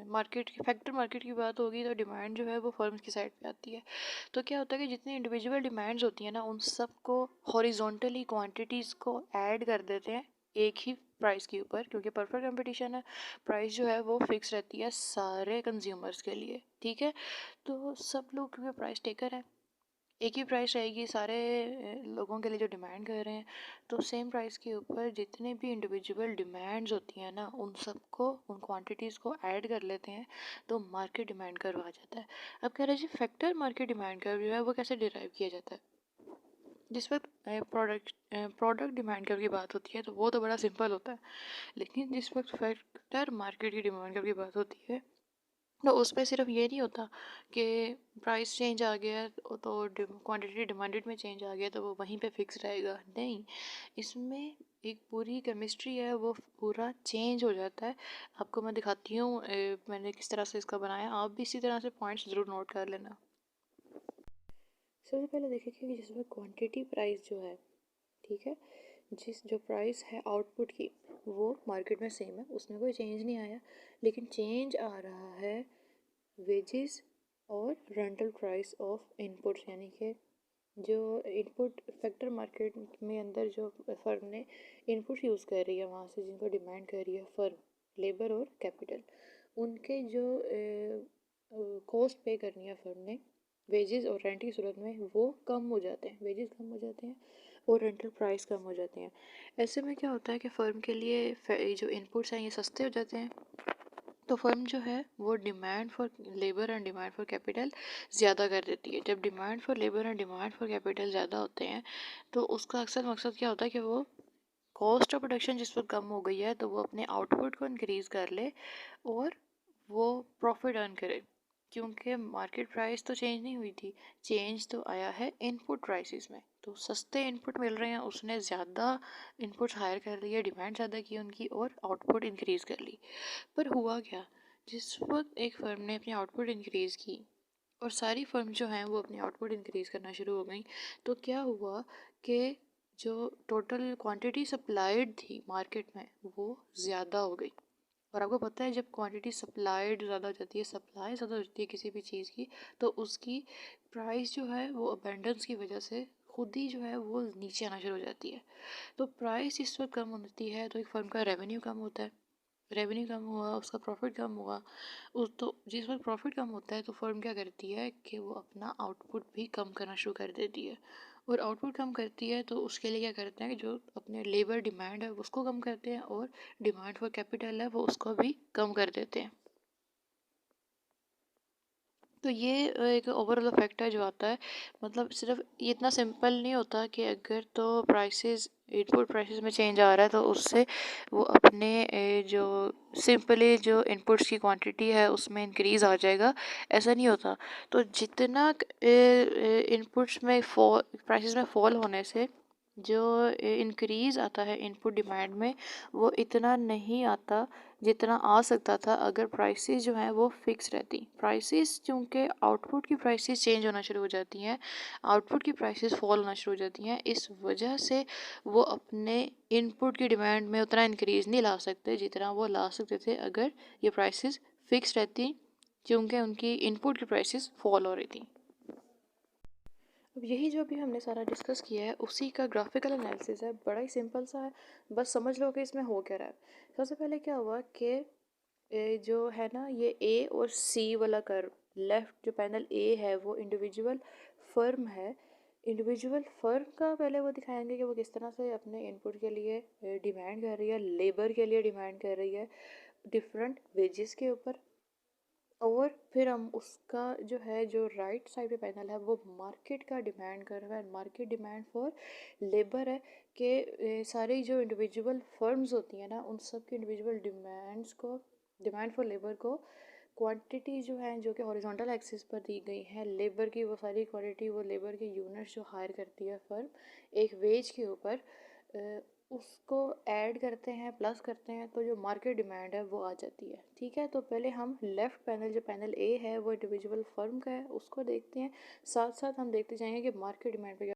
Market की factor market की बात होगी तो डिमांड जो है वो फर्म्स की साइड पे आती है। तो क्या होता है कि जितनी इंडिविजुअल डिमांड्स होती हैं ना, उन सबको हॉरिजॉन्टली क्वांटिटीज़ को ऐड कर देते हैं एक ही प्राइस के ऊपर, क्योंकि परफेक्ट कंपटीशन है। प्राइस जो है वो फिक्स रहती है सारे कंज्यूमर्स के लिए, ठीक है। तो सब लोग क्योंकि प्राइस टेकर हैं, एक ही प्राइस रहेगी सारे लोगों के लिए जो डिमांड कर रहे हैं। तो सेम प्राइस के ऊपर जितने भी इंडिविजुअल डिमांड्स होती हैं ना, उन सबको, उन क्वांटिटीज़ को ऐड कर लेते हैं, तो मार्केट डिमांड कर्व आ जाता है। अब कह रहे जी फैक्टर मार्केट डिमांड कर्व जो है वो कैसे डिराइव किया जाता है। जिस वक्त प्रोडक्ट डिमांड कर्व की बात होती है तो वो तो बड़ा सिंपल होता है, लेकिन जिस वक्त फैक्टर मार्केट की डिमांड कर्व की बात होती है तो उसमें सिर्फ ये नहीं होता कि प्राइस चेंज आ गया तो क्वांटिटी डिमांडेड में चेंज आ गया तो वो वहीं पे फिक्स रहेगा, नहीं। इसमें एक पूरी केमिस्ट्री है, वो पूरा चेंज हो जाता है। आपको मैं दिखाती हूँ मैंने किस तरह से इसका बनाया, आप भी इसी तरह से पॉइंट्स ज़रूर नोट कर लेना। सबसे पहले देखिए कि जिसमें क्वांटिटी प्राइस जो है, ठीक है, जो प्राइस है आउटपुट की वो मार्केट में सेम है, उसमें कोई चेंज नहीं आया। लेकिन चेंज आ रहा है वेजेस और रेंटल प्राइस ऑफ इनपुट्स, यानी कि जो इनपुट फैक्टर मार्केट में अंदर जो फर्म ने इनपुट यूज़ कर रही है, वहाँ से जिनको डिमांड कर रही है फर्म, लेबर और कैपिटल, उनके जो कॉस्ट पे करनी है फर्म ने वेजेस और रेंट की सूरत में, वो कम हो जाते हैं, वेजेस कम हो जाते हैं और रेंटल प्राइस कम हो जाते हैं। ऐसे में क्या होता है कि फ़र्म के लिए जो इनपुट्स हैं ये सस्ते हो जाते हैं। तो फर्म जो है वो demand for labour and demand for capital ज़्यादा कर देती है। जब demand for labour and demand for capital ज़्यादा होते हैं तो उसका अक्सर मकसद क्या होता है कि वो कॉस्ट ऑफ प्रोडक्शन जिस वक्त कम हो गई है तो वो अपने आउटपुट को इंक्रीज़ कर ले और वो प्रॉफिट अर्न करे, क्योंकि मार्केट प्राइस तो चेंज नहीं हुई थी, चेंज तो आया है इनपुट प्राइसेस में। तो सस्ते इनपुट मिल रहे हैं, उसने ज़्यादा इनपुट हायर कर लिया, डिमांड ज़्यादा की उनकी और आउटपुट इंक्रीज़ कर ली। पर हुआ क्या, जिस वक्त एक फ़र्म ने अपनी आउटपुट इंक्रीज़ की और सारी फर्म जो हैं वो अपनी आउटपुट इंक्रीज़ करना शुरू हो गई, तो क्या हुआ कि जो टोटल क्वांटिटी सप्लाइड थी मार्केट में वो ज़्यादा हो गई। और आपको पता है जब क्वांटिटी सप्लाइड ज़्यादा हो जाती है, सप्लाई ज़्यादा हो जाती है किसी भी चीज़ की, तो उसकी प्राइस जो है वो अबेंडेंस की वजह से खुद ही जो है वो नीचे आना शुरू हो जाती है। तो प्राइस इस वक्त कम होती है तो एक फर्म का रेवेन्यू कम होता है, रेवेन्यू कम हुआ उसका प्रॉफिट कम हुआ। उस तो जिस वक्त प्रॉफिट कम होता है तो फर्म क्या करती है कि वो अपना आउटपुट भी कम करना शुरू कर देती है। और आउटपुट कम करती है तो उसके लिए क्या करते हैं कि जो अपने लेबर डिमांड है उसको कम करते हैं और डिमांड फॉर कैपिटल है वो उसको भी कम कर देते हैं। तो ये एक ओवरऑल इफेक्ट है जो आता है। मतलब सिर्फ ये इतना सिंपल नहीं होता कि अगर तो प्राइसेस इनपुट प्राइसेस में चेंज आ रहा है तो उससे वो अपने जो सिंपली जो इनपुट्स की क्वांटिटी है उसमें इंक्रीज़ आ जाएगा, ऐसा नहीं होता। तो जितना इनपुट्स में फॉल प्राइसेस में फॉल होने से जो इंक्रीज़ आता है इनपुट डिमांड में वो इतना नहीं आता जितना आ सकता था अगर प्राइसेस जो हैं वो फिक्स रहती। प्राइसेस चूँकि आउटपुट की प्राइसेस चेंज होना शुरू हो जाती हैं, आउटपुट की प्राइसेस फॉल होना शुरू हो जाती हैं, इस वजह से वो अपने इनपुट की डिमांड में उतना इंक्रीज़ नहीं ला सकते जितना वो ला सकते थे अगर ये प्राइसेस फिक्स रहती, क्योंकि उनकी इनपुट की प्राइसेस फॉल हो रही थी। अब यही जो अभी हमने सारा डिस्कस किया है उसी का ग्राफिकल एनालिसिस है, बड़ा ही सिंपल सा है, बस समझ लो कि इसमें हो क्या रहा है। सबसे पहले क्या हुआ कि जो है ना ये ए और सी वाला कर्व, लेफ्ट जो पैनल ए है वो इंडिविजुअल फर्म है। इंडिविजुअल फर्म का पहले वो दिखाएंगे कि वो किस तरह से अपने इनपुट के लिए डिमांड कर रही है, लेबर के लिए डिमांड कर रही है, डिफरेंट वेजेस के ऊपर। और फिर हम उसका जो है जो राइट साइड पे पैनल है वो मार्केट का डिमांड कर रहा है, मार्केट डिमांड फॉर लेबर है कि सारी जो इंडिविजुअल फर्म्स होती हैं ना उन सब की इंडिविजुअल डिमांड्स को, डिमांड फॉर लेबर को क्वांटिटी जो है जो कि हॉरिजॉन्टल एक्सिस पर दी गई है लेबर की, वो सारी क्वांटिटी वो लेबर के यूनिट्स जो हायर करती है फर्म एक वेज के ऊपर, उसको ऐड करते हैं, प्लस करते हैं, तो जो मार्केट डिमांड है वो आ जाती है। ठीक है, तो पहले हम लेफ़्ट पैनल जो पैनल ए है वो इंडिविजुअल फर्म का है उसको देखते हैं, साथ साथ हम देखते जाएंगे कि मार्केट डिमांड पे